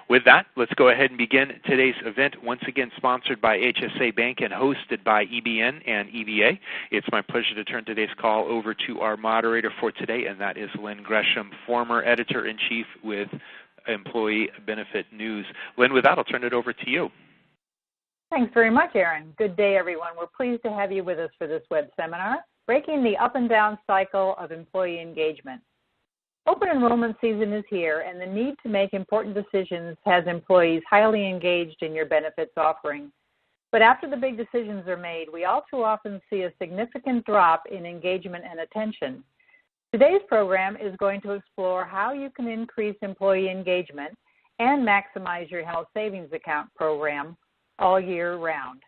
With that, let's go ahead and begin today's event, once again sponsored by HSA Bank and hosted by EBN and EBA. It's my pleasure to turn today's call over to our moderator for today, and that is Lynn Gresham, former editor-in-chief with Employee Benefit News. Lynn, with that, I'll turn it over to you. Thanks very much, Aaron. Good day, everyone. We're pleased to have you with us for this web seminar, Breaking the Up and Down Cycle of Employee Engagement. Open enrollment season is here, and the need to make important decisions has employees highly engaged in your benefits offering. But after the big decisions are made, we all too often see a significant drop in engagement and attention. Today's program is going to explore how you can increase employee engagement and maximize your health savings account program all year round.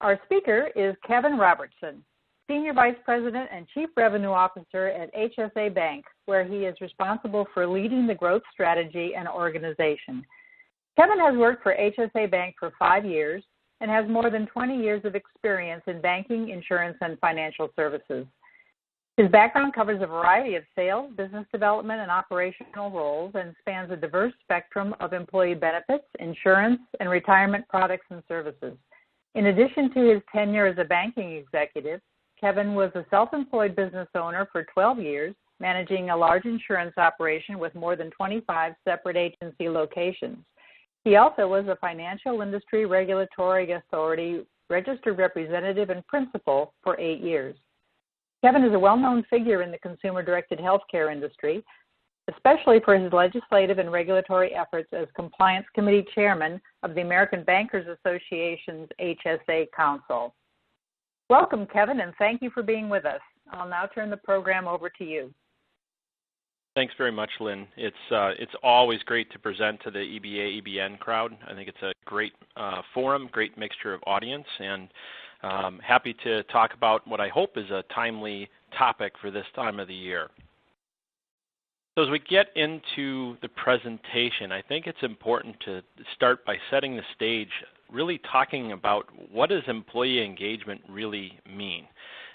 Our speaker is Kevin Robertson, Senior Vice President and Chief Revenue Officer at HSA Bank, where he is responsible for leading the growth strategy and organization. Kevin has worked for HSA Bank for 5 years and has more than 20 years of experience in banking, insurance, and financial services. His background covers a variety of sales, business development, and operational roles and spans a diverse spectrum of employee benefits, insurance, and retirement products and services. In addition to his tenure as a banking executive, Kevin was a self-employed business owner for 12 years, managing a large insurance operation with more than 25 separate agency locations. He also was a financial industry regulatory authority registered representative and principal for 8 years. Kevin is a well-known figure in the consumer-directed healthcare industry, especially for his legislative and regulatory efforts as Compliance Committee Chairman of the American Bankers Association's HSA Council. Welcome, Kevin, and thank you for being with us. I'll now turn the program over to you. Thanks very much, Lynn. It's always great to present to the EBA, EBN crowd. I think it's a great forum, great mixture of audience, and happy to talk about what I hope is a timely topic for this time of the year. So as we get into the presentation, I think it's important to start by setting the stage, really talking about what does employee engagement really mean.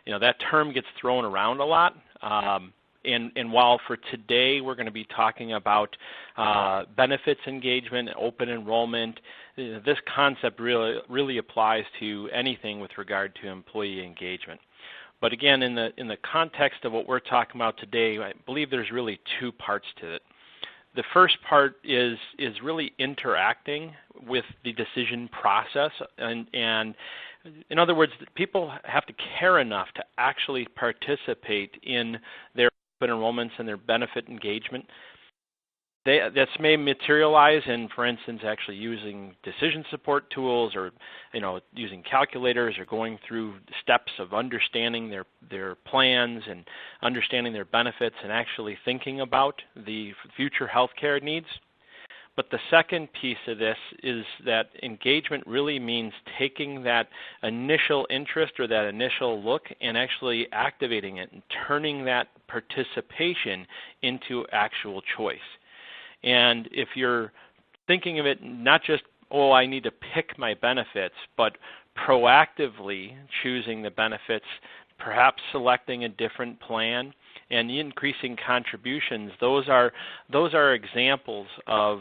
You know, that term gets thrown around a lot. And while for today we're going to be talking about benefits engagement, open enrollment, this concept really applies to anything with regard to employee engagement. But again, in the context of what we're talking about today, I believe there's really two parts to it. The first part is really interacting with the decision process, and in other words, people have to care enough to actually participate in their open enrollments and their benefit engagement. This may materialize in, for instance, actually using decision support tools, or using calculators, or going through steps of understanding their plans and understanding their benefits and actually thinking about the future healthcare needs. But the second piece of this is that engagement really means taking that initial interest or that initial look and actually activating it and turning that participation into actual choice. And if you're thinking of it not just, oh, I need to pick my benefits, but proactively choosing the benefits, perhaps selecting a different plan and increasing contributions, those are examples of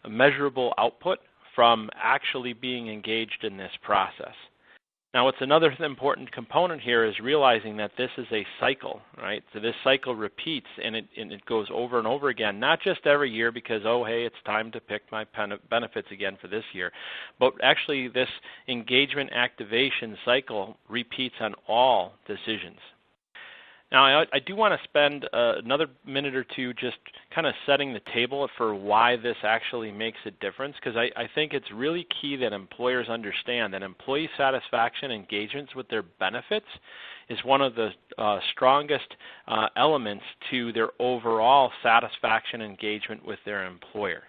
measurable output from actually being engaged in this process. Now, what's another important component here is realizing that this is a cycle, right? So this cycle repeats, and it goes over and over again, not just every year because, oh, hey, it's time to pick my benefits again for this year, but actually this engagement activation cycle repeats on all decisions. Now, I do want to spend another minute or two just kind of setting the table for why this actually makes a difference, because I think it's really key that employers understand that employee satisfaction engagements with their benefits is one of the strongest elements to their overall satisfaction engagement with their employer.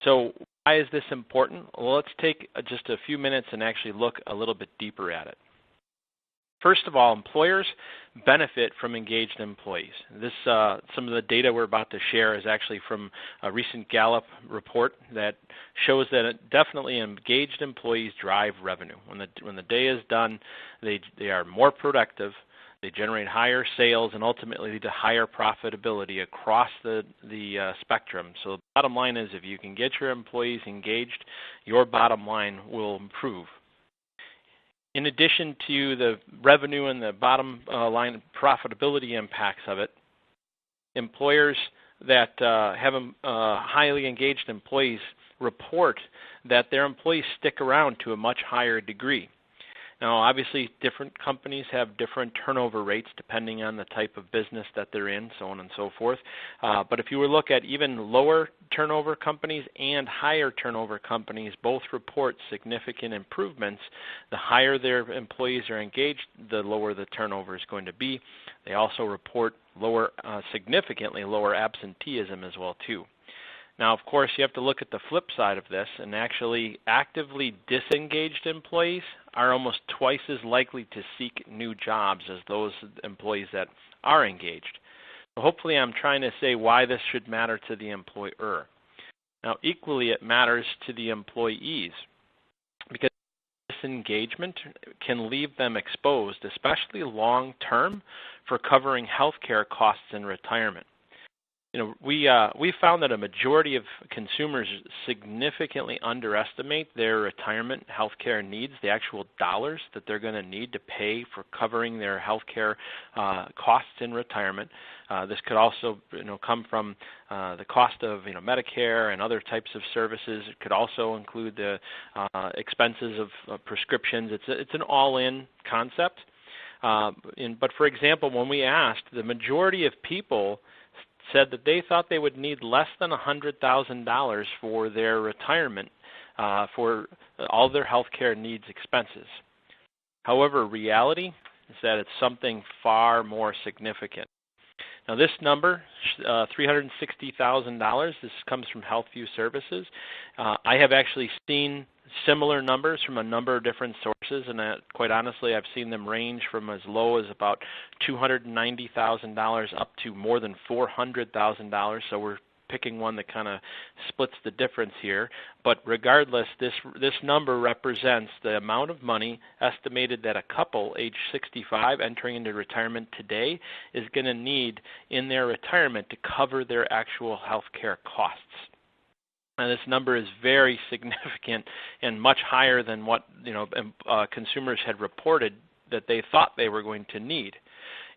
So why is this important? Well, let's take just a few minutes and actually look a little bit deeper at it. First of all, employers benefit from engaged employees. Some of the data we're about to share is actually from a recent Gallup report that shows that definitely engaged employees drive revenue. When the day is done, they are more productive, They generate higher sales and ultimately lead to higher profitability across the spectrum. So the bottom line is if you can get your employees engaged, your bottom line will improve. In addition to the revenue and the bottom line profitability impacts of it, employers that have highly engaged employees report that their employees stick around to a much higher degree. Now, obviously, different companies have different turnover rates depending on the type of business that they're in, so on and so forth. But if you were to look at even lower turnover companies and higher turnover companies, both report significant improvements. The higher their employees are engaged, the lower the turnover is going to be. They also report significantly lower absenteeism as well, too. Now, of course, you have to look at the flip side of this, and actually actively disengaged employees are almost twice as likely to seek new jobs as those employees that are engaged. So hopefully I'm trying to say why this should matter to the employer. Now, equally it matters to the employees because disengagement can leave them exposed, especially long-term, for covering health care costs in retirement. We found that a majority of consumers significantly underestimate their retirement health care needs, the actual dollars that they're going to need to pay for covering their health care costs in retirement. This could also come from the cost of Medicare and other types of services. It could also include the expenses of prescriptions. It's an all-in concept. But for example, when we asked, the majority of people said that they thought they would need less than $100,000 for their retirement for all their health care needs expenses. However, reality is that it's something far more significant. Now this number, $360,000, this comes from HealthView Services. I have actually seen similar numbers from a number of different sources, and quite honestly, I've seen them range from as low as about $290,000 up to more than $400,000. So we're picking one that kind of splits the difference here. But regardless, this number represents the amount of money estimated that a couple age 65 entering into retirement today is going to need in their retirement to cover their actual health care costs. And this number is very significant and much higher than what consumers had reported that they thought they were going to need.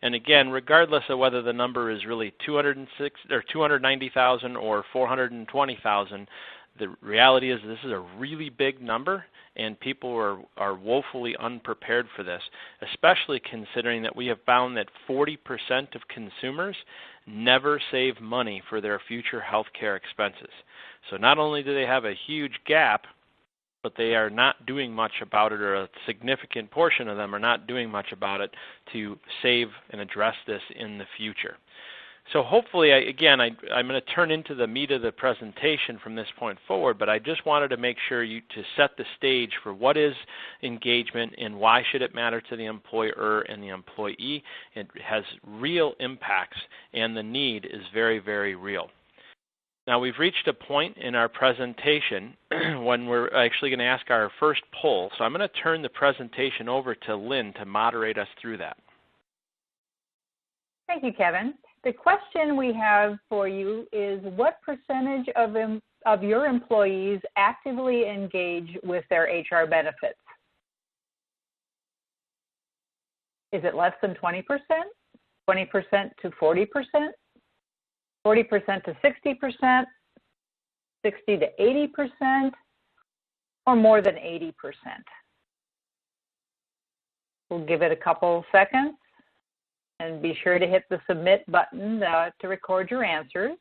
And again, regardless of whether the number is really 290,000 or 420,000, the reality is this is a really big number, and people are woefully unprepared for this, especially considering that we have found that 40% of consumers never save money for their future health care expenses. So not only do they have a huge gap, but they are not doing much about it, or a significant portion of them are not doing much about it to save and address this in the future. So hopefully, I'm going to turn into the meat of the presentation from this point forward, but I just wanted to make sure to set the stage for what is engagement and why should it matter to the employer and the employee. It has real impacts, and the need is very, very real. Now, we've reached a point in our presentation when we're actually going to ask our first poll. So I'm going to turn the presentation over to Lynn to moderate us through that. Thank you, Kevin. The question we have for you is, what percentage of your employees actively engage with their HR benefits? Is it less than 20%, 20% to 40%? 40% to 60%, 60 to 80%, or more than 80%? We'll give it a couple seconds, and be sure to hit the submit button to record your answers.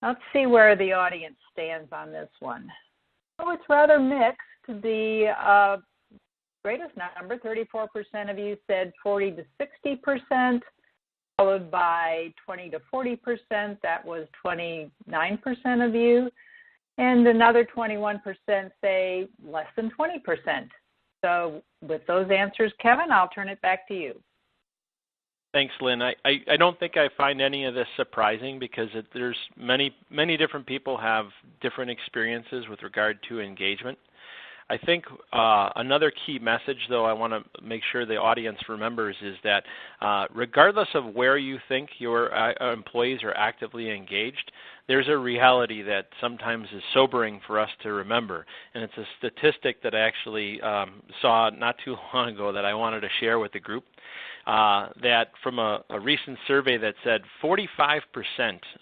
Let's see where the audience stands on this one. Oh, it's rather mixed. The greatest number, 34% of you said 40 to 60%. Followed by 20 to 40%, that was 29% of you, and another 21% say less than 20%. So with those answers, Kevin, I'll turn it back to you. Thanks, Lynn. I don't think I find any of this surprising because there's many different people have different experiences with regard to engagement. I think another key message, though, I want to make sure the audience remembers is that regardless of where you think your employees are actively engaged, there's a reality that sometimes is sobering for us to remember. And it's a statistic that I actually saw not too long ago that I wanted to share with the group. That from a recent survey that said 45%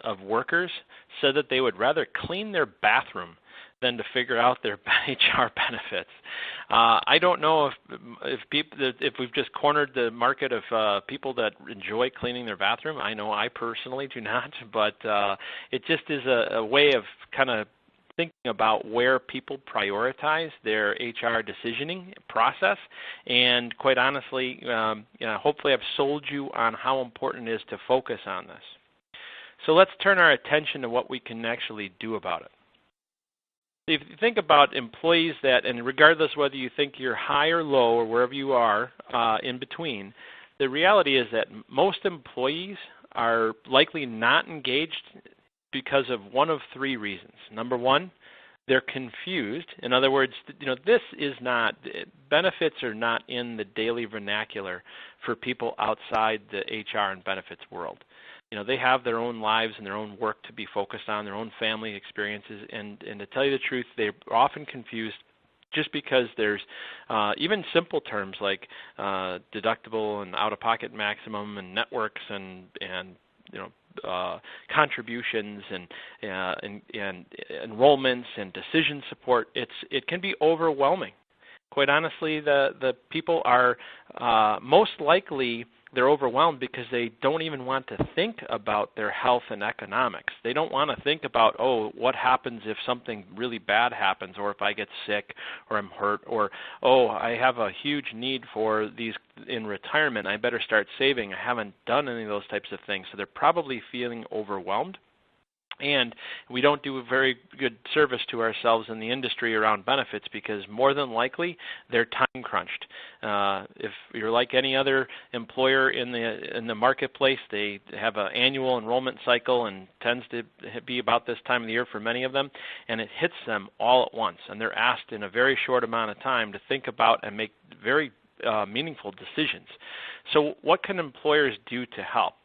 of workers said that they would rather clean their bathroom than to figure out their HR benefits. I don't know if we've just cornered the market of people that enjoy cleaning their bathroom. I know I personally do not, but it just is a way of kind of thinking about where people prioritize their HR decisioning process. And quite honestly, hopefully I've sold you on how important it is to focus on this. So let's turn our attention to what we can actually do about it. If you think about employees that, and regardless whether you think you're high or low or wherever you are in between, the reality is that most employees are likely not engaged because of one of three reasons. Number one, they're confused. In other words, this is not, benefits are not in the daily vernacular for people outside the HR and benefits world. They have their own lives and their own work to be focused on, their own family experiences, and to tell you the truth, they're often confused just because there's even simple terms like deductible and out-of-pocket maximum and networks and contributions and enrollments and decision support. It can be overwhelming. Quite honestly, the people are most likely they're overwhelmed because they don't even want to think about their health and economics. They don't want to think about, what happens if something really bad happens, or if I get sick, or I'm hurt, or, I have a huge need for these in retirement. I better start saving. I haven't done any of those types of things. So they're probably feeling overwhelmed. And we don't do a very good service to ourselves in the industry around benefits because more than likely they're time crunched. If you're like any other employer in the marketplace, they have an annual enrollment cycle and tends to be about this time of the year for many of them, and it hits them all at once. And they're asked in a very short amount of time to think about and make very meaningful decisions. So what can employers do to help?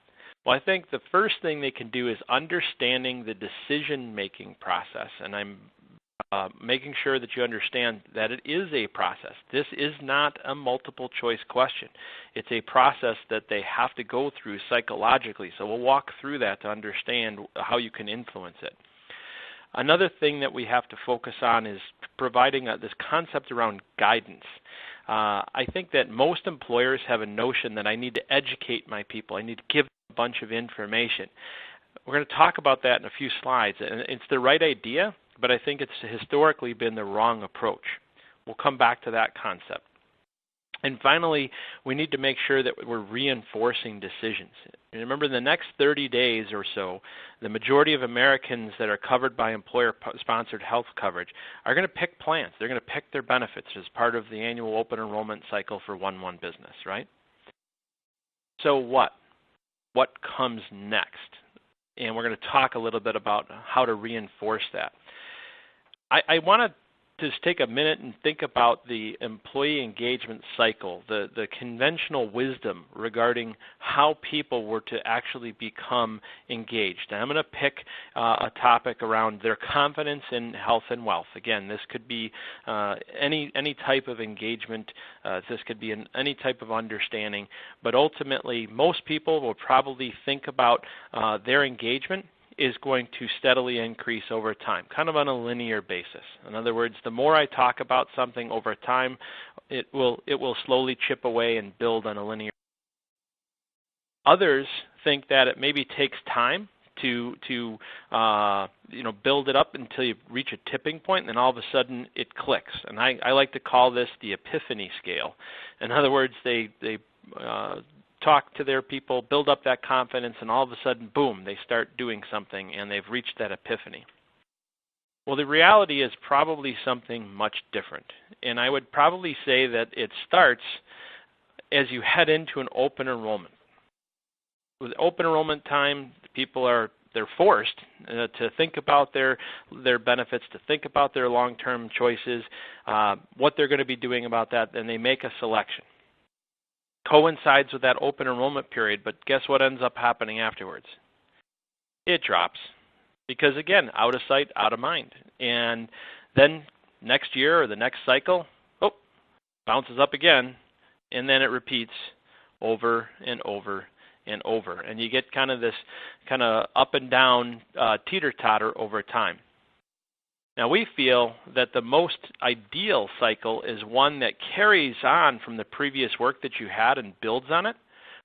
Well, I think the first thing they can do is understanding the decision-making process, and I'm making sure that you understand that it is a process. This is not a multiple-choice question. It's a process that they have to go through psychologically, so we'll walk through that to understand how you can influence it. Another thing that we have to focus on is providing this concept around guidance. I think that most employers have a notion that I need to educate my people. I need to give a bunch of information. We're going to talk about that in a few slides. And it's the right idea, but I think it's historically been the wrong approach. We'll come back to that concept. And finally, we need to make sure that we're reinforcing decisions. And remember, in the next 30 days or so, the majority of Americans that are covered by employer-sponsored health coverage are going to pick plans. They're going to pick their benefits as part of the annual open enrollment cycle for 1-1 business, right? So what? What comes next? And we're going to talk a little bit about how to reinforce that. I want to just take a minute and think about the employee engagement cycle, the conventional wisdom regarding how people were to actually become engaged. And I'm going to pick a topic around their confidence in health and wealth. Again, this could be any type of engagement. This could be any type of understanding. But ultimately, most people will probably think about their engagement is going to steadily increase over time, kind of on a linear basis. In other words, the more I talk about something over time, it will slowly chip away and build on a linear. Others think that it maybe takes time to build it up until you reach a tipping point, and then all of a sudden it clicks. And I like to call this the epiphany scale. In other words, they talk to their people, build up that confidence, and all of a sudden, boom, they start doing something, and they've reached that epiphany. Well, the reality is probably something much different. And I would probably say that it starts as you head into an open enrollment. With open enrollment time, people are they're forced to think about their benefits, to think about their long-term choices, what they're going to be doing about that, and they make a selection. Coincides with that open enrollment period, but guess what ends up happening afterwards? It drops because, again, out of sight, out of mind. And then next year or the next cycle, bounces up again, and then it repeats over and over and over. And you get kind of this kind of up and down teeter-totter over time. Now, we feel that the most ideal cycle is one that carries on from the previous work that you had and builds on it,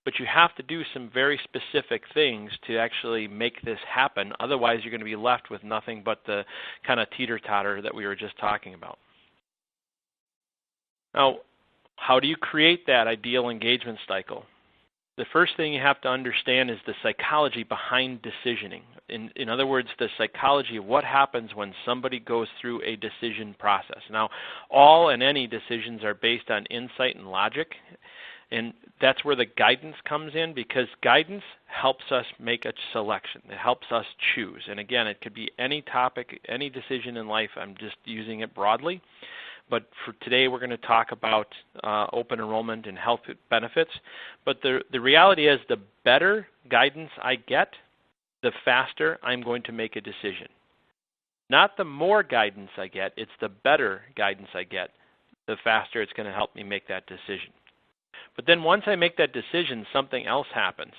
but you have to do some very specific things to actually make this happen. Otherwise, you're going to be left with nothing but the kind of teeter-totter that we were just talking about. Now, how do you create that ideal engagement cycle? The first thing you have to understand is the psychology behind decisioning. In other words, the psychology of what happens when somebody goes through a decision process. Now, all and any decisions are based on insight and logic, and that's where the guidance comes in, because guidance helps us make a selection. It helps us choose. And again, it could be any topic, any decision in life. I'm just using it broadly. But for today, we're going to talk about open enrollment and health benefits. But the reality is, the better guidance I get, the faster I'm going to make a decision. Not the more guidance I get, it's the better guidance I get, the faster it's going to help me make that decision. But then once I make that decision, something else happens.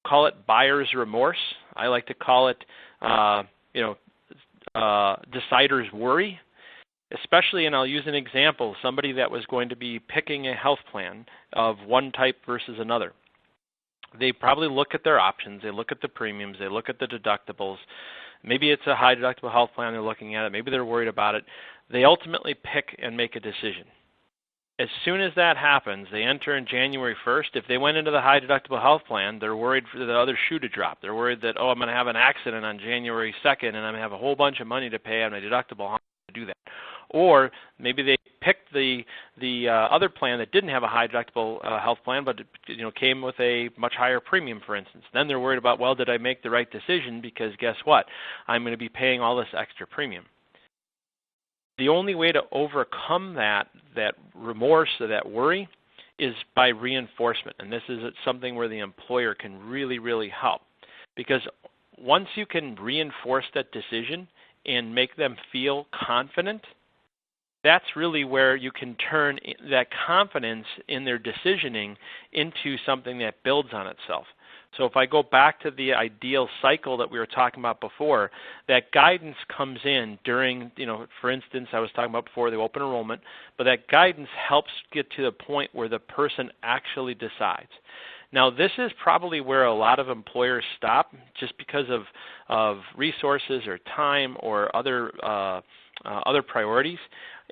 Call it buyer's remorse. I like to call it, decider's worry. Especially, and I'll use an example, somebody that was going to be picking a health plan of one type versus another. They probably look at their options, they look at the premiums, they look at the deductibles. Maybe it's a high deductible health plan they're looking at it, maybe they're worried about it. They ultimately pick and make a decision. As soon as that happens, they enter in January 1st. If they went into the high deductible health plan, they're worried for the other shoe to drop. They're worried that, I'm going to have an accident on January 2nd and I'm going to have a whole bunch of money to pay on my deductible. How am I going to do that? Or maybe they picked the other plan that didn't have a high deductible health plan, but came with a much higher premium, for instance. Then they're worried about, did I make the right decision? Because guess what? I'm going to be paying all this extra premium. The only way to overcome that remorse or that worry is by reinforcement. And this is something where the employer can really, really help. Because once you can reinforce that decision and make them feel confident, that's really where you can turn that confidence in their decisioning into something that builds on itself. So if I go back to the ideal cycle that we were talking about before, that guidance comes in during, for instance, I was talking about before the open enrollment, but that guidance helps get to the point where the person actually decides. Now, this is probably where a lot of employers stop just because of resources or time or other priorities.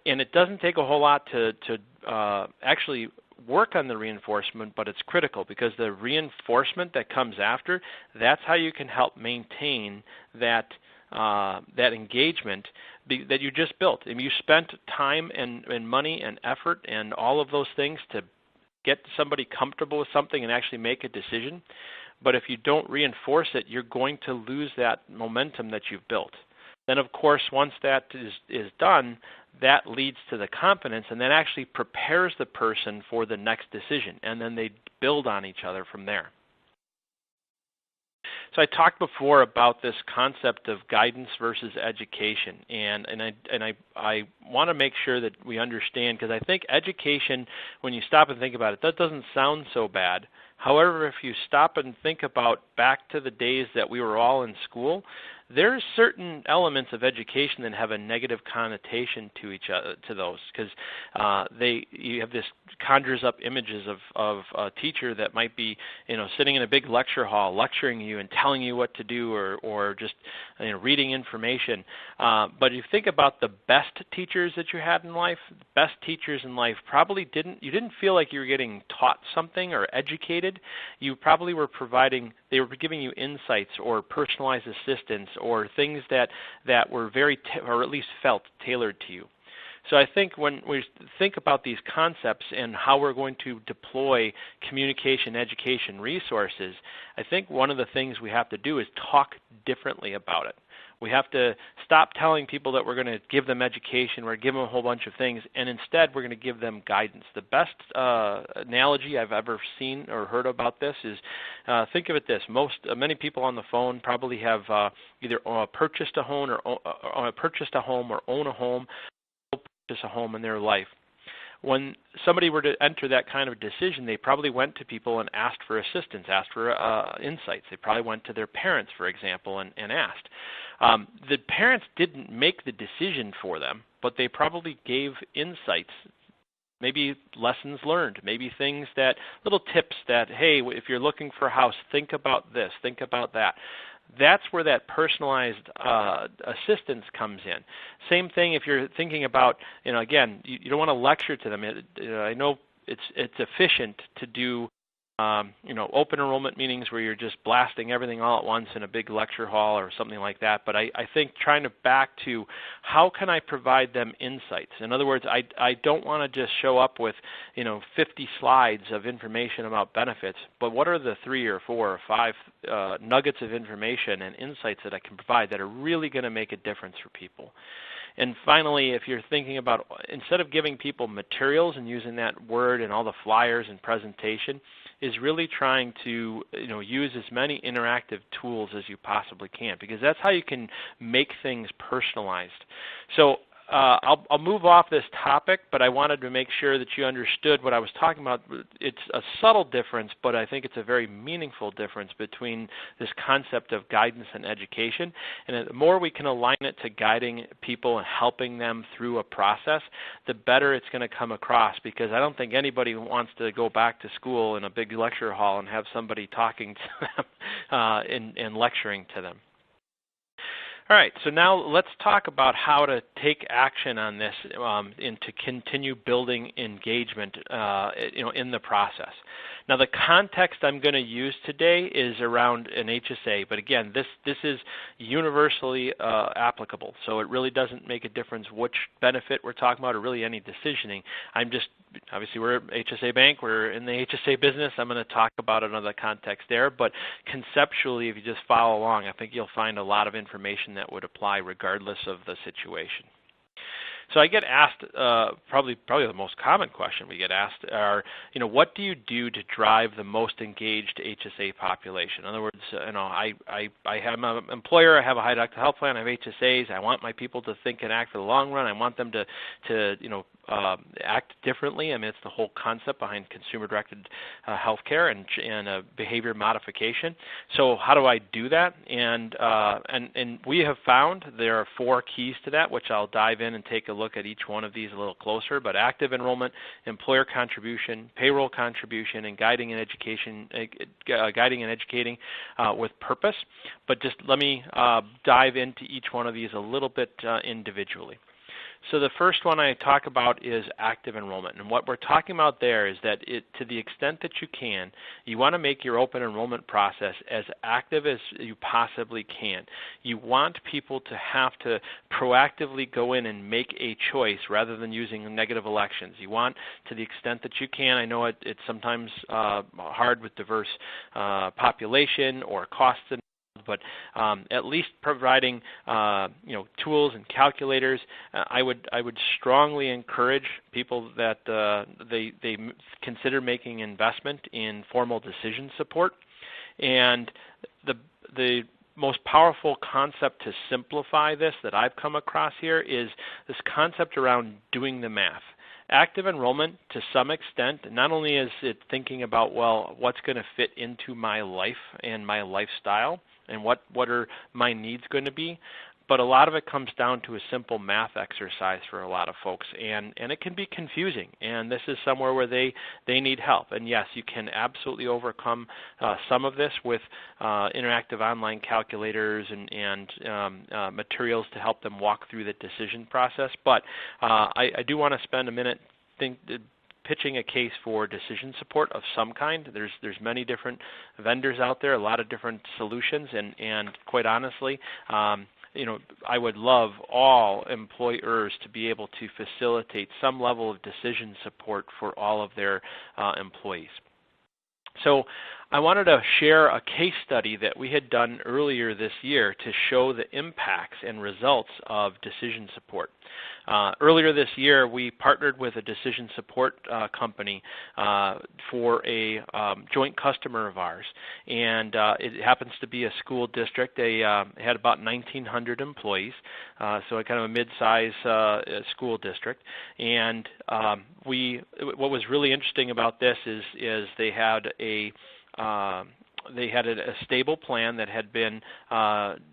And it doesn't take a whole lot to actually work on the reinforcement, but it's critical because the reinforcement that comes after, that's how you can help maintain that engagement that you just built. And you spent time and money and effort and all of those things to get somebody comfortable with something and actually make a decision. But if you don't reinforce it, you're going to lose that momentum that you've built. Then, of course, once that is done, that leads to the confidence and then actually prepares the person for the next decision, and then they build on each other from there. So I talked before about this concept of guidance versus education, and I want to make sure that we understand, because I think education, when you stop and think about it, that doesn't sound so bad. However, if you stop and think about back to the days that we were all in school, there's certain elements of education that have a negative connotation to each other, to those, because you have this conjures up images of a teacher that might be sitting in a big lecture hall lecturing you and telling you what to do, or just reading information. But if you think about the best teachers that you had in life, the best teachers in life probably didn't feel like you were getting taught something or educated. You probably were they were giving you insights or personalized assistance or things that were or at least felt tailored to you. So I think when we think about these concepts and how we're going to deploy communication education resources, I think one of the things we have to do is talk differently about it. We have to stop telling people that we're going to give them education, we're going to give them a whole bunch of things, and instead we're going to give them guidance. The best analogy I've ever seen or heard about this is, think of it this: many people on the phone probably have either purchased a home or own a home, or purchase a home in their life. When somebody were to enter that kind of decision, they probably went to people and asked for assistance, asked for insights. They probably went to their parents, for example, and asked. The parents didn't make the decision for them, but they probably gave insights, maybe lessons learned, maybe things that, little tips that, hey, if you're looking for a house, think about this, think about that. That's where that personalized assistance comes in. Same thing if you're thinking about, again, you don't want to lecture to them. I know it's efficient to do open enrollment meetings where you're just blasting everything all at once in a big lecture hall or something like that. But I think trying to back to how can I provide them insights? In other words, I don't want to just show up with 50 slides of information about benefits, but what are the 3 or 4 or 5 nuggets of information and insights that I can provide that are really going to make a difference for people? And finally, if you're thinking about, instead of giving people materials and using that word and all the flyers and presentation, is really trying to use as many interactive tools as you possibly can, because that's how you can make things personalized. So I'll move off this topic, but I wanted to make sure that you understood what I was talking about. It's a subtle difference, but I think it's a very meaningful difference between this concept of guidance and education. And the more we can align it to guiding people and helping them through a process, the better it's going to come across, because I don't think anybody wants to go back to school in a big lecture hall and have somebody talking to them and lecturing to them. All right, so now let's talk about how to take action on this and to continue building engagement in the process. Now, the context I'm going to use today is around an HSA, but again, this is universally applicable, so it really doesn't make a difference which benefit we're talking about or really any decisioning. Obviously, we're an HSA bank, we're in the HSA business. I'm going to talk about another context there, but conceptually, if you just follow along, I think you'll find a lot of information that would apply regardless of the situation. So I get asked, probably the most common question we get asked are, what do you do to drive the most engaged HSA population? In other words, I have an employer, I have a high deductible health plan, I have HSAs, I want my people to think and act for the long run, I want them to act differently. I mean, it's the whole concept behind consumer-directed healthcare and behavior modification. So how do I do that? And we have found there are 4 keys to that, which I'll dive in and take a look at each one of these a little closer. But active enrollment, employer contribution, payroll contribution, and guiding and educating with purpose. But just let me dive into each one of these a little bit individually. So the first one I talk about is active enrollment. And what we're talking about there is that to the extent that you can, you want to make your open enrollment process as active as you possibly can. You want people to have to proactively go in and make a choice rather than using negative elections. You want, to the extent that you can, I know it's sometimes hard with diverse population or costs, but at least providing tools and calculators. I would strongly encourage people that they consider making investment in formal decision support. And the most powerful concept to simplify this that I've come across here is this concept around doing the math. Active enrollment, to some extent, not only is it thinking about, well, what's going to fit into my life and my lifestyle, and what are my needs going to be, but a lot of it comes down to a simple math exercise for a lot of folks, and it can be confusing, and this is somewhere where they need help. And yes, you can absolutely overcome some of this with interactive online calculators and materials to help them walk through the decision process, but I do want to spend a minute pitching a case for decision support of some kind. There's many different vendors out there, a lot of different solutions, and quite honestly, I would love all employers to be able to facilitate some level of decision support for all of their employees. So I wanted to share a case study that we had done earlier this year to show the impacts and results of decision support. Earlier this year, we partnered with a decision support company for a joint customer of ours, and it happens to be a school district. They had about 1,900 employees, so a kind of a mid-size school district. And what was really interesting about this is they had a stable plan that had been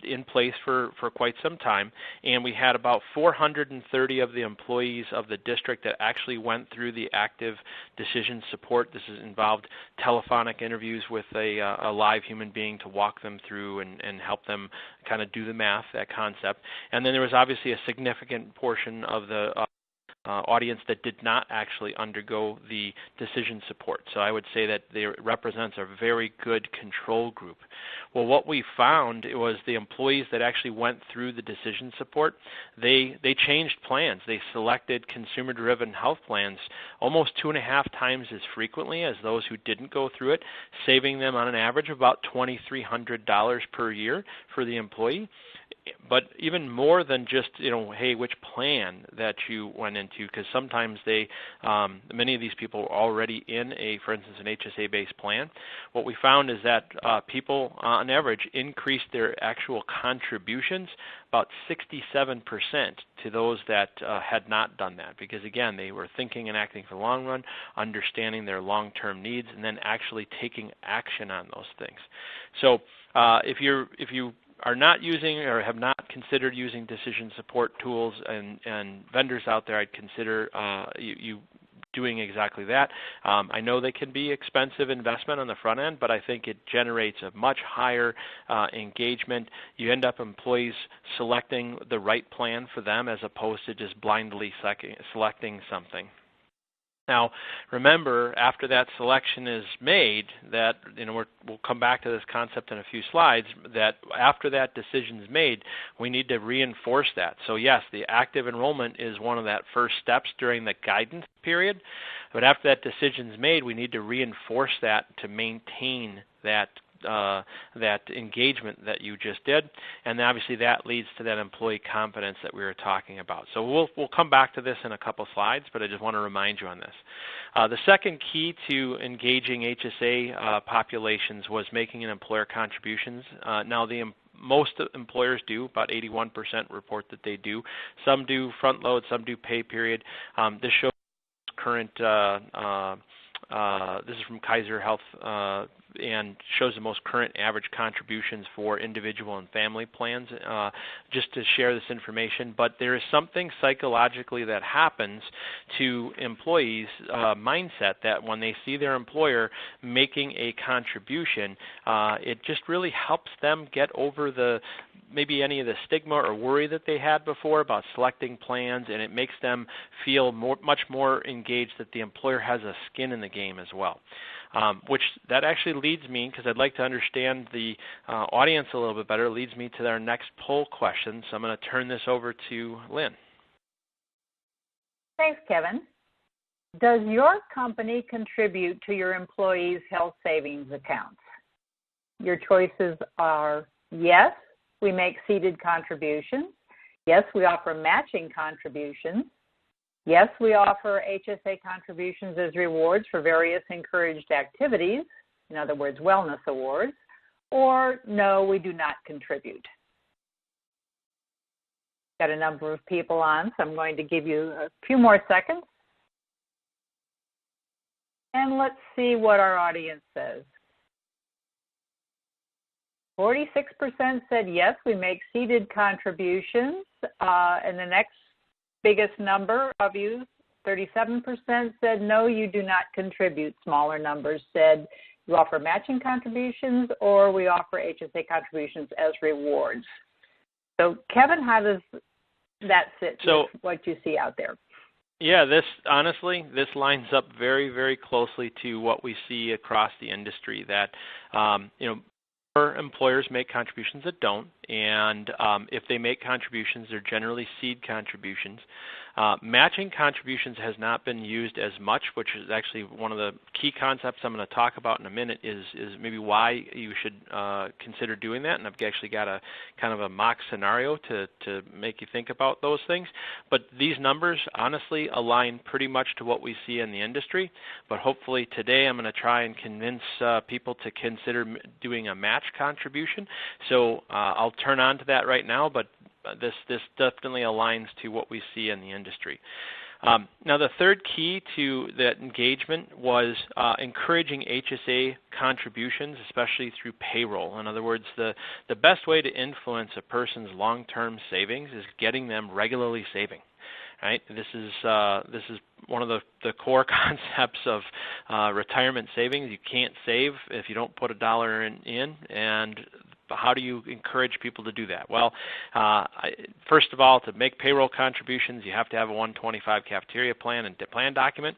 in place for quite some time, and we had about 430 of the employees of the district that actually went through the active decision support. This involved telephonic interviews with a live human being to walk them through and help them kind of do the math, that concept. And then there was obviously a significant portion of the audience that did not actually undergo the decision support. So I would say that it represents a very good control group. Well, what we found was the employees that actually went through the decision support, they changed plans. They selected consumer-driven health plans almost 2.5 times as frequently as those who didn't go through it, saving them on an average of about $2,300 per year for the employee. But even more than just, hey, which plan that you went into, because sometimes many of these people are already in for instance, an HSA-based plan. What we found is that people, on average, increased their actual contributions about 67% to those that had not done that, because again, they were thinking and acting for the long run, understanding their long-term needs, and then actually taking action on those things. So if you are not using or have not considered using decision support tools and vendors out there, I'd consider you doing exactly that. I know they can be expensive investment on the front end, but I think it generates a much higher engagement. You end up employees selecting the right plan for them as opposed to just blindly selecting something. Now, remember, after that selection is made, that we'll come back to this concept in a few slides, that after that decision is made, we need to reinforce that. So yes, the active enrollment is one of that first steps during the guidance period, but after that decision is made, we need to reinforce that to maintain that engagement that you just did, and obviously that leads to that employee confidence that we were talking about. So we'll come back to this in a couple slides, but I just want to remind you on this. The second key to engaging HSA populations was making an employer contributions. Now most employers do, about 81% report that they do. Some do front load, some do pay period. This shows current this is from Kaiser Health and shows the most current average contributions for individual and family plans, just to share this information. But there is something psychologically that happens to employees' mindset that when they see their employer making a contribution, it just really helps them get over maybe any of the stigma or worry that they had before about selecting plans, and it makes them feel much more engaged that the employer has a skin in the game as well. Which that actually leads me, because I'd like to understand the audience a little bit better, leads me to our next poll question. So I'm going to turn this over to Lynn. Thanks, Kevin. Does your company contribute to your employees' health savings accounts? Your choices are yes, we make seeded contributions. Yes, we offer matching contributions. Yes, we offer HSA contributions as rewards for various encouraged activities, in other words, wellness awards, or no, we do not contribute. Got a number of people on, so I'm going to give you a few more seconds. And let's see what our audience says. 46% said yes, we make seeded contributions, and the next biggest number of you, 37%, said no, you do not contribute. Smaller numbers said you offer matching contributions or we offer HSA contributions as rewards. So, Kevin, how does that sit with what you see out there? Yeah, this lines up very, very closely to what we see across the industry, that Or employers make contributions that don't, and if they make contributions, they're generally seed contributions. Matching contributions has not been used as much, which is actually one of the key concepts I'm going to talk about in a minute is maybe why you should consider doing that, and I've actually got a kind of a mock scenario to make you think about those things. But these numbers honestly align pretty much to what we see in the industry, but hopefully today I'm going to try and convince people to consider doing a match contribution. So I'll turn on to that right now, but this definitely aligns to what we see in the industry. Now, the third key to that engagement was encouraging HSA contributions, especially through payroll. In other words, the best way to influence a person's long-term savings is getting them regularly saving. Right? This is one of the core concepts of retirement savings. You can't save if you don't put a dollar in, and how do you encourage people to do that? Well, first of all, to make payroll contributions, you have to have a 125 cafeteria plan and plan document.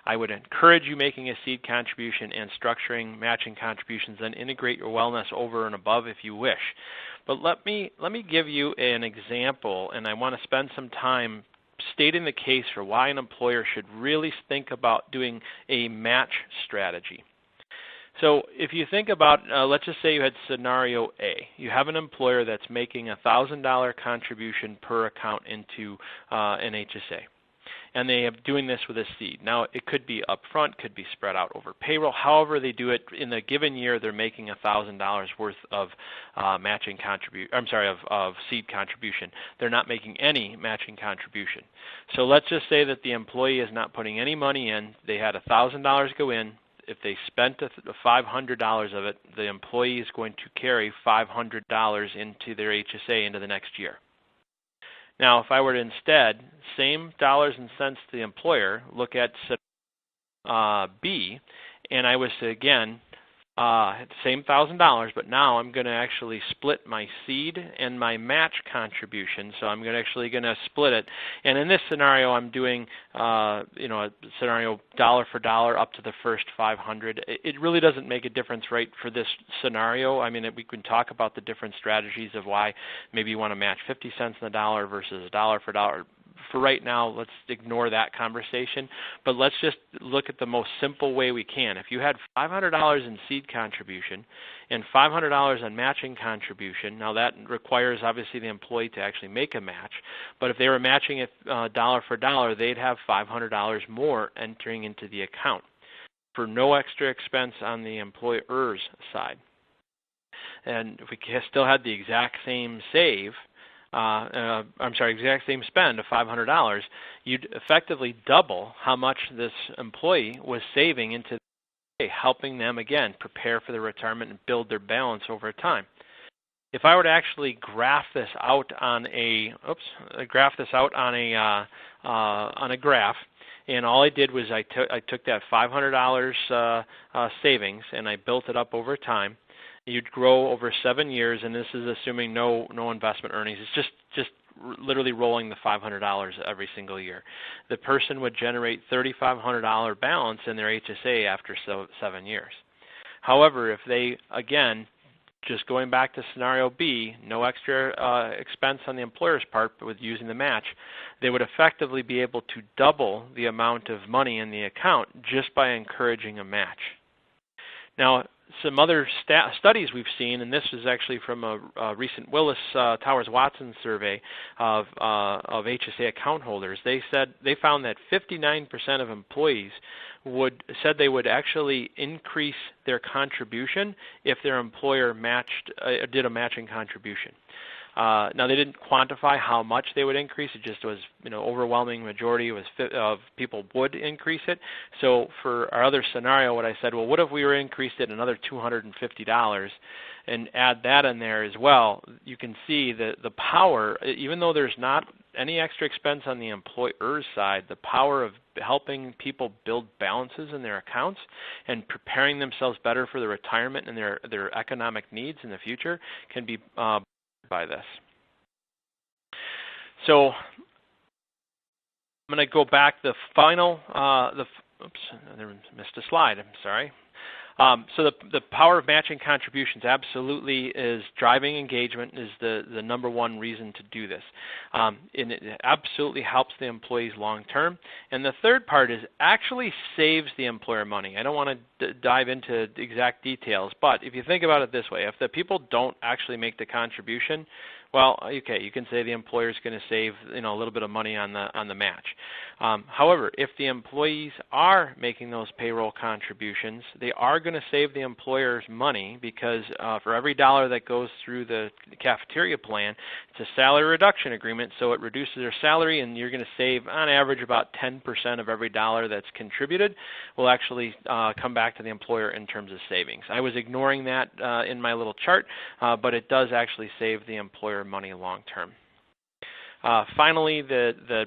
I would encourage you making a seed contribution and structuring matching contributions, then integrate your wellness over and above if you wish. But let me give you an example, and I want to spend some time stating the case for why an employer should really think about doing a match strategy. So if you think about, let's just say you had scenario A. You have an employer that's making a $1,000 contribution per account into an HSA, and they are doing this with a seed. Now, it could be upfront, could be spread out over payroll. However they do it, in a given year, they're making $1,000 worth of matching of seed contribution. They're not making any matching contribution. So let's just say that the employee is not putting any money in. They had $1,000 go in. If they spent $500 of it, the employee is going to carry $500 into their HSA into the next year. Now, if I were to instead, same dollars and cents to the employer, look at B, and I was to, again, same $1,000, but now I'm going to actually split my seed and my match contribution. So I'm actually going to split it. And in this scenario, I'm doing, a scenario dollar for dollar up to the first 500. It really doesn't make a difference, right, for this scenario. I mean, we can talk about the different strategies of why maybe you want to match 50 cents on the dollar versus a dollar for dollar. For right now, let's ignore that conversation, but let's just look at the most simple way we can. If you had $500 in seed contribution and $500 on matching contribution, now that requires obviously the employee to actually make a match, but if they were matching it dollar for dollar, they'd have $500 more entering into the account for no extra expense on the employer's side. And if we still had the exact same exact same spend of $500, you'd effectively double how much this employee was saving into the helping them, again, prepare for their retirement and build their balance over time. If I were to actually graph this out on a graph, and all I did was I took that $500 savings and I built it up over time. You'd grow over 7 years, and this is assuming no investment earnings. It's just literally rolling the $500 every single year. The person would generate $3,500 balance in their HSA after 7 years. However, if they, again, just going back to scenario B, no extra expense on the employer's part but with using the match, they would effectively be able to double the amount of money in the account just by encouraging a match. Now, some other studies we've seen, and this is actually from a recent Willis Towers Watson survey of HSA account holders. They found that 59% of employees said they would actually increase their contribution if their employer did a matching contribution. Now, they didn't quantify how much they would increase. It just was, overwhelming majority of people would increase it. So for our other scenario, what I said, well, what if we were increased it another $250 and add that in there as well? You can see the power, even though there's not any extra expense on the employer's side, the power of helping people build balances in their accounts and preparing themselves better for their retirement and their economic needs in the future can be by this. So I'm going to go back. The final, oops, I missed a slide. I'm sorry. So the power of matching contributions absolutely is driving engagement, is the number one reason to do this. And it absolutely helps the employees long term. And the third part is actually saves the employer money. I don't want to dive into exact details, but if you think about it this way, if the people don't actually make the contribution, well, okay, you can say the employer is going to save a little bit of money on the match. However, if the employees are making those payroll contributions, they are going to save the employer's money because for every dollar that goes through the cafeteria plan, it's a salary reduction agreement, so it reduces their salary, and you're going to save on average about 10% of every dollar that's contributed will actually come back to the employer in terms of savings. I was ignoring that in my little chart, but it does actually save the employer money long term. Finally, the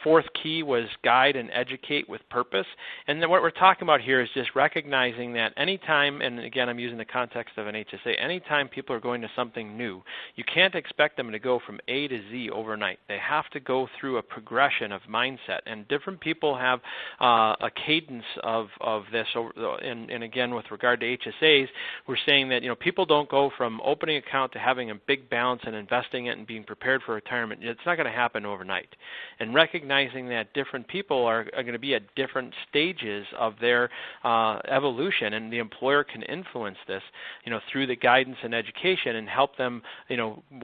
fourth key was guide and educate with purpose. And then what we're talking about here is just recognizing that anytime, and again I'm using the context of an HSA, anytime people are going to something new, you can't expect them to go from A to Z overnight. They have to go through a progression of mindset, and different people have a cadence of this. And again, with regard to HSAs, we're saying that people don't go from opening an account to having a big balance and investing it and being prepared for retirement. It's not going to happen overnight. And recognizing that different people are going to be at different stages of their evolution, and the employer can influence this, through the guidance and education and help them,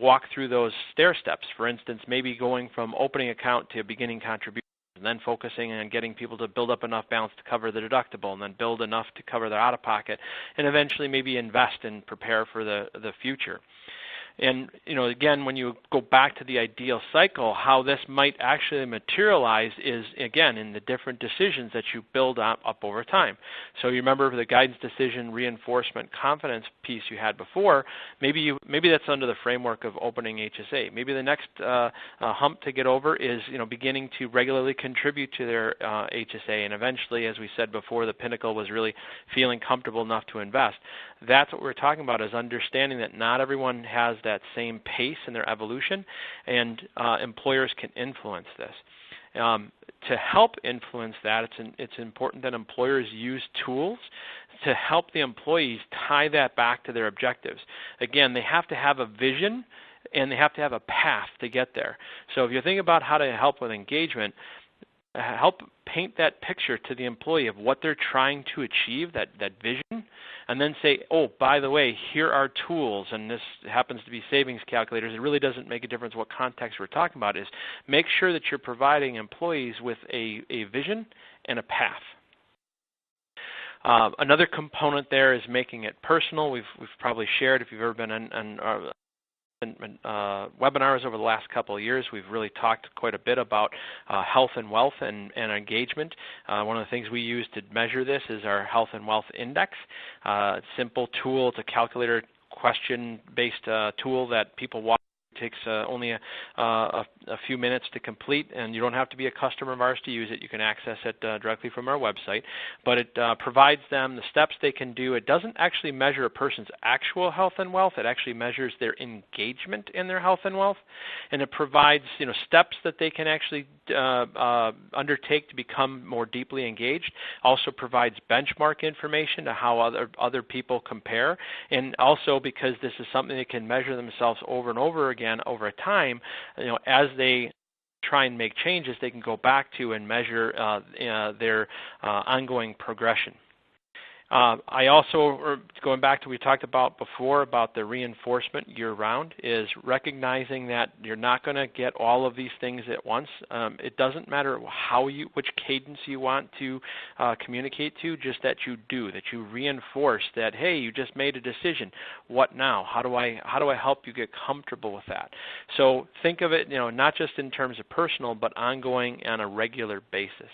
walk through those stair steps. For instance, maybe going from opening account to beginning contribution, and then focusing on getting people to build up enough balance to cover the deductible, and then build enough to cover their out-of-pocket, and eventually maybe invest and prepare for the future. And, again, when you go back to the ideal cycle, how this might actually materialize is, again, in the different decisions that you build up over time. So you remember the guidance, decision, reinforcement, confidence piece you had before. Maybe that's under the framework of opening HSA. Maybe the next hump to get over is, beginning to regularly contribute to their HSA. And eventually, as we said before, the pinnacle was really feeling comfortable enough to invest. That's what we're talking about, is understanding that not everyone has that same pace in their evolution, and employers can influence this. To help influence that, it's important that employers use tools to help the employees tie that back to their objectives. Again, they have to have a vision, and they have to have a path to get there. So if you think about how to help with engagement, help paint that picture to the employee of what they're trying to achieve, that vision, and then say, oh, by the way, here are tools, and this happens to be savings calculators. It really doesn't make a difference what context we're talking about. Is make sure that you're providing employees with a vision and a path. Another component there is making it personal. We've probably shared, if you've ever been on webinars over the last couple of years, we've really talked quite a bit about health and wealth and engagement. One of the things we use to measure this is our Health and Wealth Index. Simple tool, it's a calculator question-based tool that people walk. It takes only a few minutes to complete, and you don't have to be a customer of ours to use it. You can access it directly from our website, but it provides them the steps they can do. It doesn't actually measure a person's actual health and wealth. It actually measures their engagement in their health and wealth, and it provides steps that they can actually undertake to become more deeply engaged. Also provides benchmark information to how other people compare, and also because this is something they can measure themselves over and over again over time, as they try and make changes, they can go back to and measure their ongoing progression. I also, going back to what we talked about before about the reinforcement year-round, is recognizing that you're not going to get all of these things at once. It doesn't matter which cadence you want to communicate to, just that you reinforce that, hey, you just made a decision. What now? How do I help you get comfortable with that? So think of it, not just in terms of personal, but ongoing on a regular basis.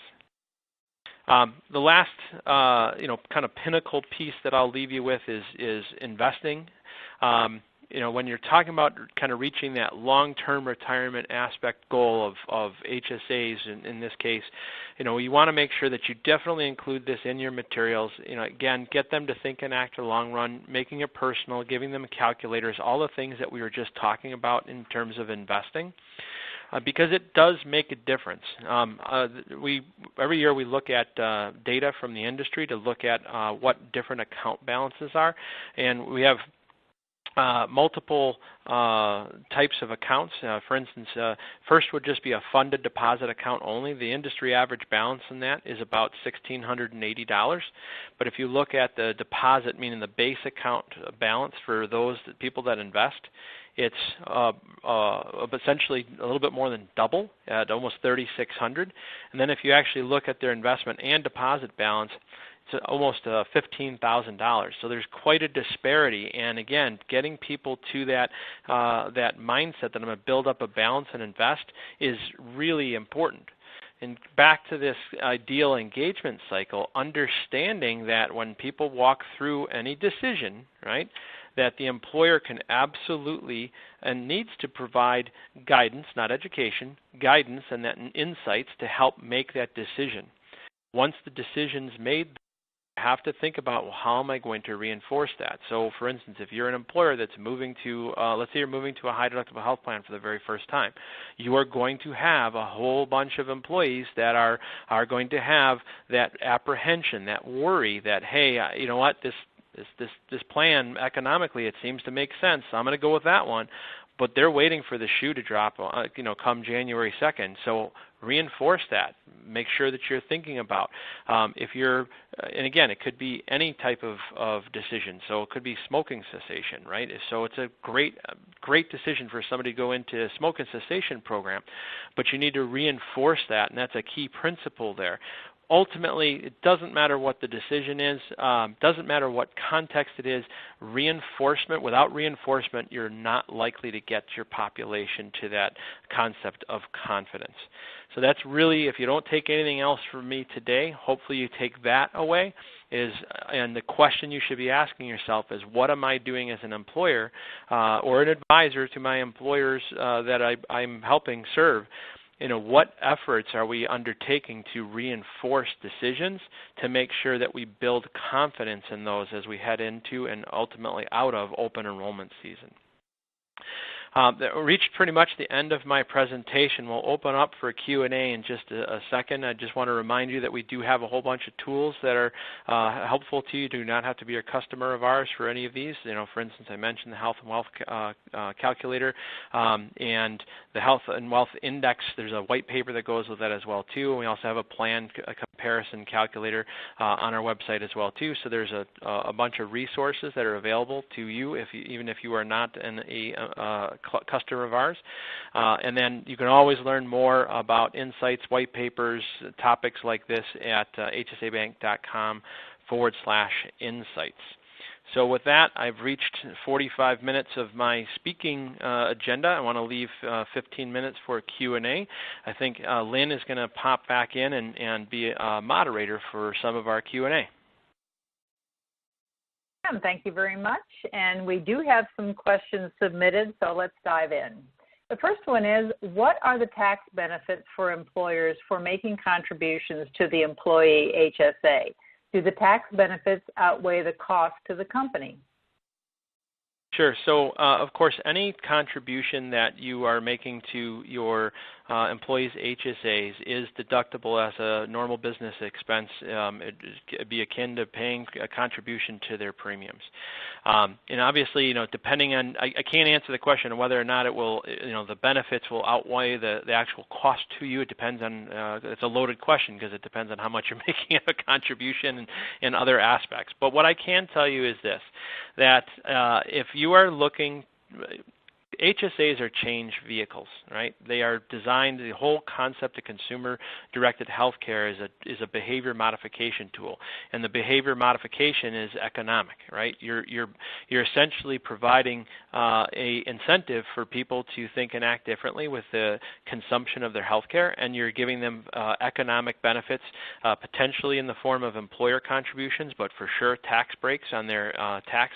The last, kind of pinnacle piece that I'll leave you with is investing. When you're talking about kind of reaching that long-term retirement aspect goal of HSAs in this case, you want to make sure that you definitely include this in your materials. Again, get them to think and act in the long run, making it personal, giving them calculators, all the things that we were just talking about in terms of investing. because it does make a difference. Every year we look at data from the industry to look at what different account balances are, and we have multiple types of accounts. For instance, first would just be a funded deposit account only. The industry average balance in that is about $1,680. But if you look at the deposit, meaning the base account balance for those people that invest, it's essentially a little bit more than double at almost $3,600. And then if you actually look at their investment and deposit balance, it's almost $15,000. So there's quite a disparity. And again, getting people to that mindset that I'm going to build up a balance and invest is really important. And back to this ideal engagement cycle, understanding that when people walk through any decision, right, that the employer can absolutely and needs to provide guidance, not education, guidance and that insights to help make that decision. Once the decision's made, you have to think about, well, how am I going to reinforce that? So, for instance, if you're an employer that's moving to, let's say you're moving to a high deductible health plan for the very first time, you are going to have a whole bunch of employees that are going to have that apprehension, that worry that, hey, you know what, this plan economically, it seems to make sense. So I'm going to go with that one. But they're waiting for the shoe to drop, come January 2nd. So reinforce that. Make sure that you're thinking about if you're, and again, it could be any type of decision. So it could be smoking cessation, right? So it's a great decision for somebody to go into a smoking cessation program, but you need to reinforce that, and that's a key principle there. Ultimately, it doesn't matter what the decision is, doesn't matter what context it is, reinforcement, without reinforcement, you're not likely to get your population to that concept of confidence. So that's really, if you don't take anything else from me today, hopefully you take that away, and the question you should be asking yourself is, what am I doing as an employer or an advisor to my employers that I'm helping serve? What efforts are we undertaking to reinforce decisions to make sure that we build confidence in those as we head into and ultimately out of open enrollment season? Reached pretty much the end of my presentation. We'll open up for Q&A in just a second. I just want to remind you that we do have a whole bunch of tools that are helpful to you. Do not have to be a customer of ours for any of these. For instance, I mentioned the Health and Wealth Calculator and the Health and Wealth Index. There's a white paper that goes with that as well, too. And we also have a plan comparison calculator on our website as well, too. So there's a bunch of resources that are available to you, even if you are not a customer of ours. And then you can always learn more about insights, white papers, topics like this at hsabank.com/insights. So with that, I've reached 45 minutes of my speaking agenda. I want to leave 15 minutes for Q&A. I think Lynn is going to pop back in and be a moderator for some of our Q&A. Thank you very much. And we do have some questions submitted, so let's dive in. The first one is, what are the tax benefits for employers for making contributions to the employee HSA? Do the tax benefits outweigh the cost to the company? Sure. So, of course, any contribution that you are making to your employees' HSAs is deductible as a normal business expense. It'd be akin to paying a contribution to their premiums. And obviously, depending on, I can't answer the question of whether or not it will, the benefits will outweigh the actual cost to you. It depends on, it's a loaded question because it depends on how much you're making of a contribution and other aspects. But what I can tell you is this, that if you are looking, HSAs are change vehicles, right? They are designed, the whole concept of consumer-directed healthcare is a behavior modification tool, and the behavior modification is economic, right? You're essentially providing a incentive for people to think and act differently with the consumption of their healthcare, and you're giving them economic benefits, potentially in the form of employer contributions, but for sure tax breaks on their tax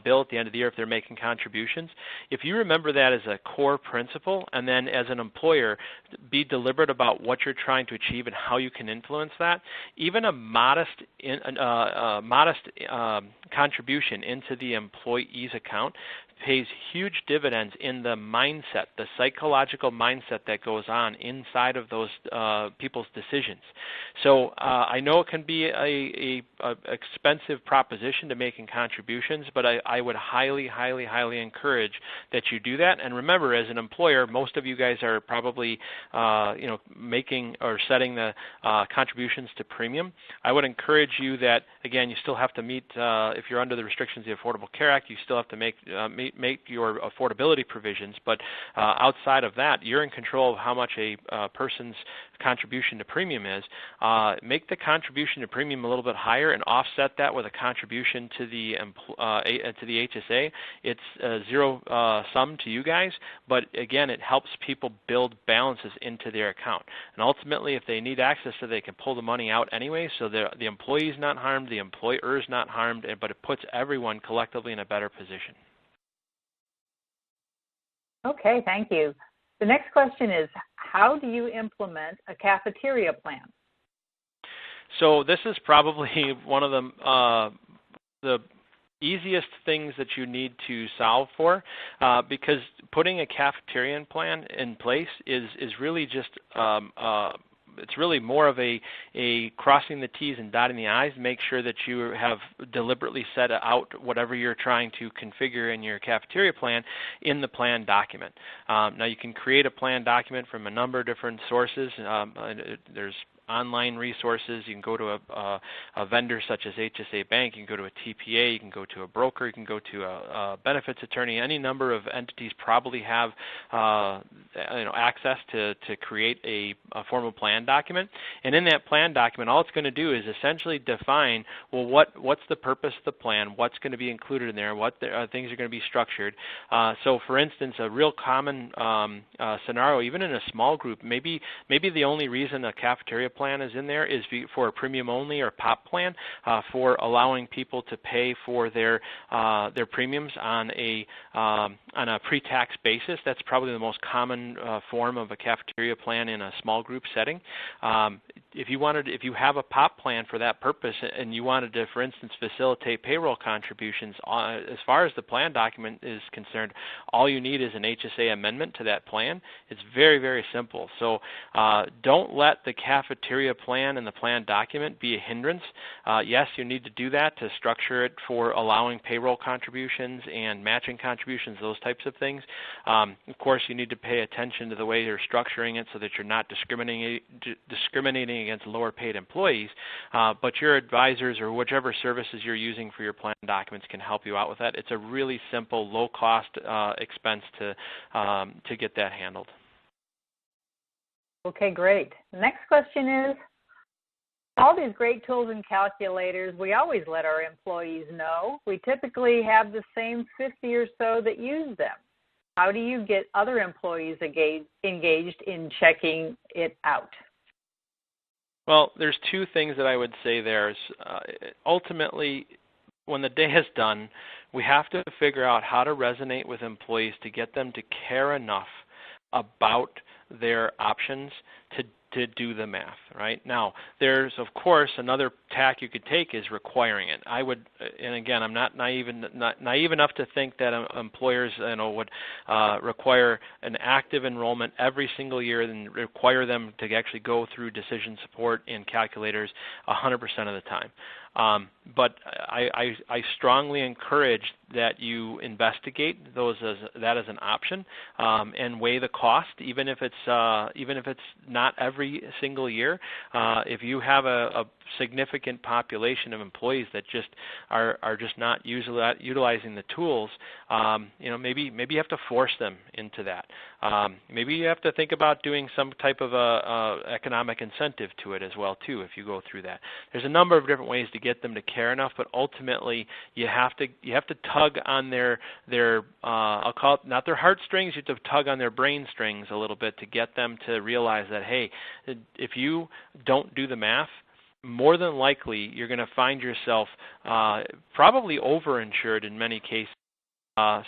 bill at the end of the year if they're making contributions. If you remember that as a core principle, and then as an employer, be deliberate about what you're trying to achieve and how you can influence that, even a modest contribution into the employee's account pays huge dividends in the mindset, the psychological mindset that goes on inside of those people's decisions. So I know it can be a expensive proposition to making contributions, but I would highly, highly, highly encourage that you do that. And remember, as an employer, most of you guys are probably making or setting the contributions to premium. I would encourage you that, again, you still have to meet, if you're under the restrictions of the Affordable Care Act, you still have to make your affordability provisions, but outside of that, you're in control of how much a person's contribution to premium is. Make the contribution to premium a little bit higher and offset that with a contribution to the HSA. It's zero sum to you guys, but again, it helps people build balances into their account. And ultimately, if they need access to it, they can pull the money out anyway, so the employee's not harmed, the employer's not harmed, but it puts everyone collectively in a better position. Okay, thank you. The next question is, how do you implement a cafeteria plan? So this is probably one of the easiest things that you need to solve for, because putting a cafeteria plan in place is really just it's really more of a crossing the T's and dotting the I's, make sure that you have deliberately set out whatever you're trying to configure in your cafeteria plan in the plan document. Now you can create a plan document from a number of different sources. There's online resources. You can go to a vendor such as HSA Bank. You can go to a TPA. You can go to a broker. You can go to a benefits attorney. Any number of entities probably have access to create a formal plan document. And in that plan document, all it's going to do is essentially define, well, what's the purpose of the plan, what's going to be included in there, what things are going to be structured. So, for instance, a real common scenario, even in a small group, maybe the only reason a cafeteria plan is in there is for a premium only or POP plan, for allowing people to pay for their premiums on a pre-tax basis. That's probably the most common form of a cafeteria plan in a small group setting. If you have a POP plan for that purpose and you wanted to, for instance, facilitate payroll contributions, as far as the plan document is concerned, all you need is an HSA amendment to that plan. It's very, very simple. So don't let the cafeteria plan and the plan document be a hindrance. Yes, you need to do that to structure it for allowing payroll contributions and matching contributions, those types of things. Of course, you need to pay attention to the way you're structuring it so that you're not discriminating against lower paid employees, but your advisors or whichever services you're using for your plan documents can help you out with that. It's a really simple, low-cost expense to get that handled. Okay, great. The next question is, all these great tools and calculators, we always let our employees know. We typically have the same 50 or so that use them. How do you get other employees engaged in checking it out? Well, there's two things that I would say there. Ultimately, when the day is done, we have to figure out how to resonate with employees to get them to care enough about their options to do the math, right? Now, there's, of course, another tack you could take is requiring it. I would, and again, I'm not naive enough to think that employers, would require an active enrollment every single year and require them to actually go through decision support and calculators 100% of the time. But I strongly encourage that you investigate that as an option and weigh the cost, even if it's not every single year. If you have a significant population of employees that just are just not utilizing the tools, maybe you have to force them into that. Maybe you have to think about doing some type of economic incentive to it as well too. If you go through that, there's a number of different ways to get them to care enough, but ultimately you have to tug on their I'll call it not their heartstrings, you have to tug on their brain strings a little bit to get them to realize that, hey, if you don't do the math, more than likely you're going to find yourself probably overinsured in many cases.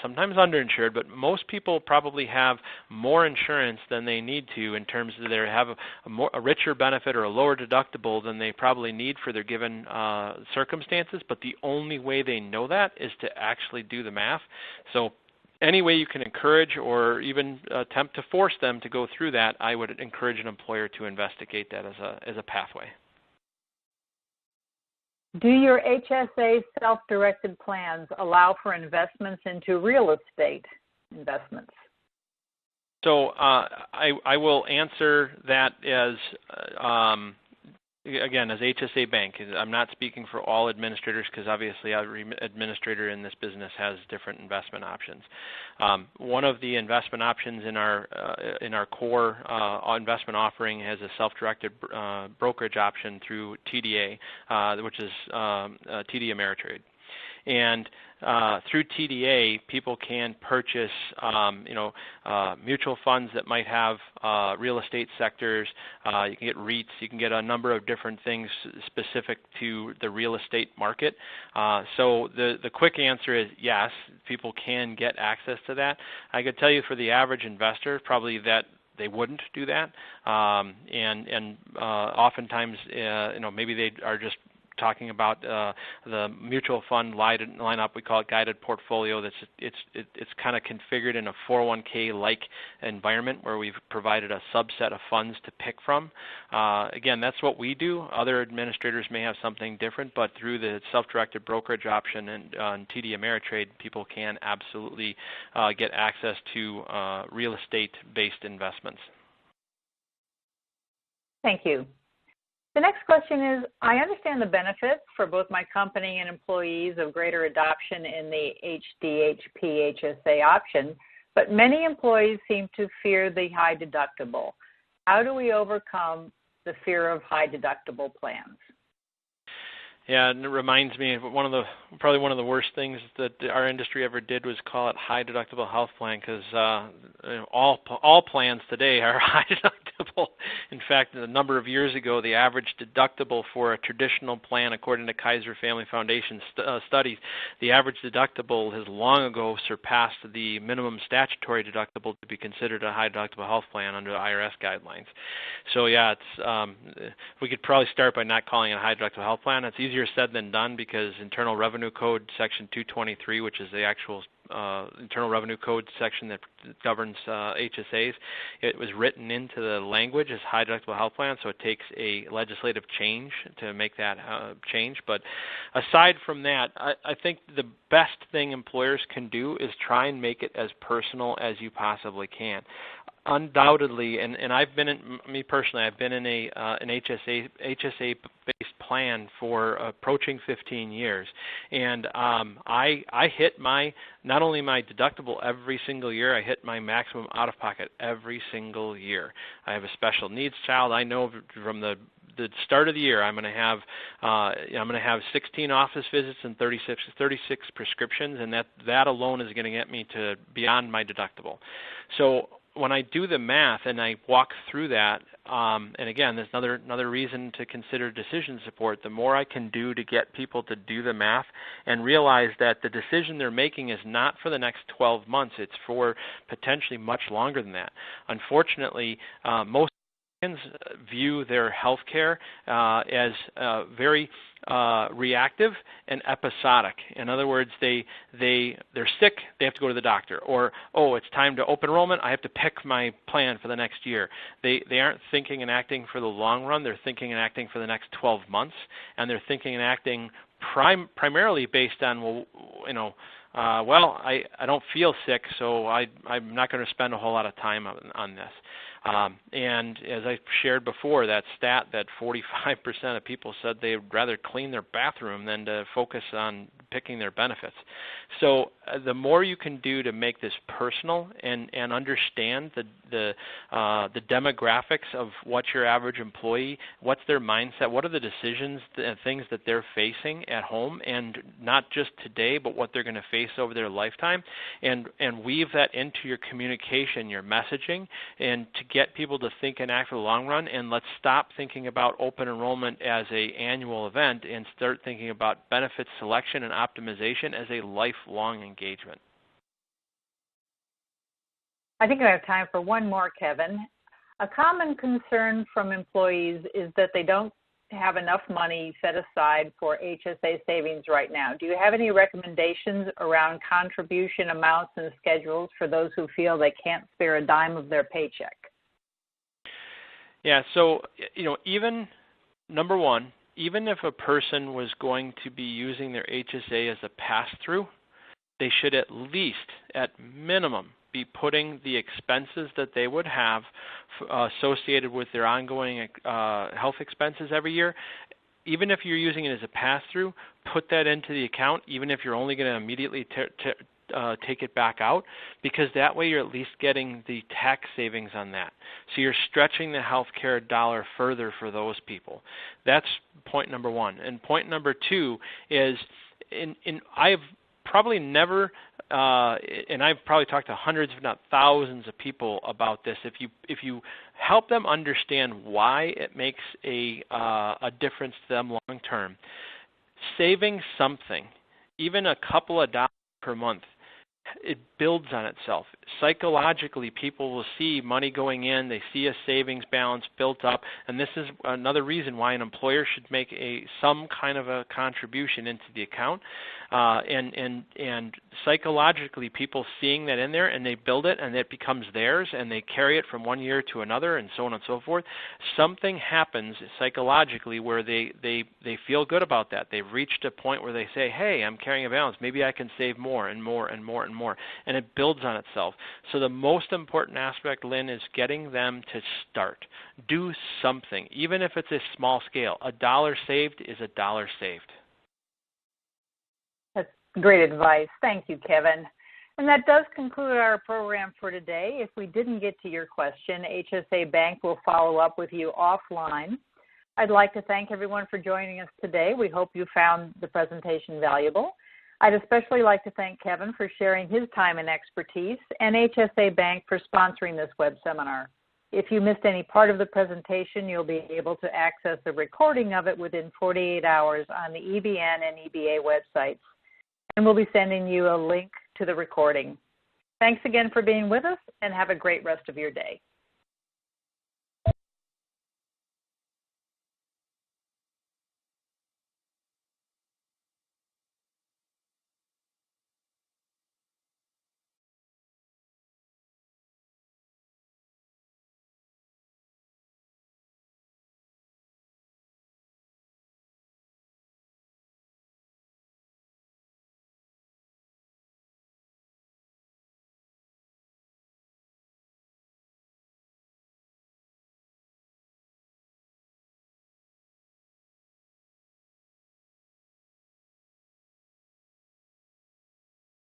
Sometimes underinsured, but most people probably have more insurance than they need to in terms of they have a richer benefit or a lower deductible than they probably need for their given circumstances, but the only way they know that is to actually do the math. So any way you can encourage or even attempt to force them to go through that, I would encourage an employer to investigate that as a pathway. Do your HSA self-directed plans allow for investments into real estate investments? So I will answer that as again, as HSA Bank. I'm not speaking for all administrators because obviously every administrator in this business has different investment options. One of the investment options in our core investment offering has a self-directed brokerage option through TDA, which is TD Ameritrade. And through TDA, people can purchase, mutual funds that might have real estate sectors. You can get REITs. You can get a number of different things specific to the real estate market. So the quick answer is yes, people can get access to that. I could tell you for the average investor, probably that they wouldn't do that, and oftentimes, maybe they are just talking about the mutual fund lineup. We call it guided portfolio. It's kind of configured in a 401k-like environment where we've provided a subset of funds to pick from. Again, that's what we do. Other administrators may have something different, but through the self-directed brokerage option and on TD Ameritrade, people can absolutely get access to real estate-based investments. Thank you. The next question is, I understand the benefits for both my company and employees of greater adoption in the HDHP HSA option, but many employees seem to fear the high deductible. How do we overcome the fear of high deductible plans? Yeah, and it reminds me of probably one of the worst things that our industry ever did was call it high deductible health plan, because all plans today are high deductible. In fact, a number of years ago, the average deductible for a traditional plan, according to Kaiser Family Foundation studies, the average deductible has long ago surpassed the minimum statutory deductible to be considered a high deductible health plan under the IRS guidelines. So yeah, we could probably start by not calling it a high deductible health plan. It's easier said than done because Internal Revenue Code Section 223, which is the actual Internal Revenue Code section that governs HSAs, it was written into the language as high deductible health plan, so it takes a legislative change to make that change. But aside from that, I think the best thing employers can do is try and make it as personal as you possibly can. Undoubtedly, and I've been I've been in an HSA-based plan for approaching 15 years, and I hit not only my deductible every single year, I hit my maximum out-of-pocket every single year. I have a special needs child. I know from the start of the year, I'm going to have 16 office visits and 36 prescriptions, and that alone is going to get me to beyond my deductible. So when I do the math and I walk through that, and again, there's another reason to consider decision support. The more I can do to get people to do the math and realize that the decision they're making is not for the next 12 months, it's for potentially much longer than that. Unfortunately, most Americans view their health care as very reactive and episodic. In other words, they're sick, they have to go to the doctor, or it's time to open enrollment, I have to pick my plan for the next year. They aren't thinking and acting for the long run. They're thinking and acting for the next 12 months, and they're thinking and acting primarily based on I don't feel sick, so I'm not going to spend a whole lot of time on this. And as I shared before, that stat that 45% of people said they'd rather clean their bathroom than to focus on picking their benefits. So the more you can do to make this personal and understand the demographics of what's your average employee, what's their mindset, what are the decisions and things that they're facing at home, and not just today, but what they're going to face over their lifetime, and weave that into your communication, your messaging, and to get people to think and act for the long run. And let's stop thinking about open enrollment as an annual event and start thinking about benefit selection and optimization as a lifelong engagement. I think I have time for one more, Kevin. A common concern from employees is that they don't to have enough money set aside for HSA savings right now. Do you have any recommendations around contribution amounts and schedules for those who feel they can't spare a dime of their paycheck? Yeah, so, even number one, even if a person was going to be using their HSA as a pass-through, they should at least, at minimum, be putting the expenses that they would have associated with their ongoing health expenses every year. Even if you're using it as a pass-through, put that into the account, even if you're only going to immediately take it back out, because that way you're at least getting the tax savings on that. So you're stretching the health care dollar further for those people. That's point number one. And point number two is, I've probably never, and I've probably talked to hundreds, if not thousands, of people about this. If you help them understand why it makes a difference to them long term, saving something, even a couple of dollars per month, it builds on itself. Psychologically, people will see money going in, they see a savings balance built up, and this is another reason why an employer should make some kind of a contribution into the account. And psychologically, people seeing that in there, and they build it, and it becomes theirs, and they carry it from one year to another, and so on and so forth. Something happens psychologically where they feel good about that. They've reached a point where they say, hey, I'm carrying a balance. Maybe I can save more and more and more and more. And it builds on itself. So the most important aspect, Lynn, is getting them to start. Do something, even if it's a small scale. $1 saved is $1 saved. That's great advice. Thank you, Kevin. And that does conclude our program for today. If we didn't get to your question, HSA Bank will follow up with you offline. I'd like to thank everyone for joining us today. We hope you found the presentation valuable. I'd especially like to thank Kevin for sharing his time and expertise, and HSA Bank for sponsoring this web seminar. If you missed any part of the presentation, you'll be able to access a recording of it within 48 hours on the EBN and EBA websites, and we'll be sending you a link to the recording. Thanks again for being with us, and have a great rest of your day.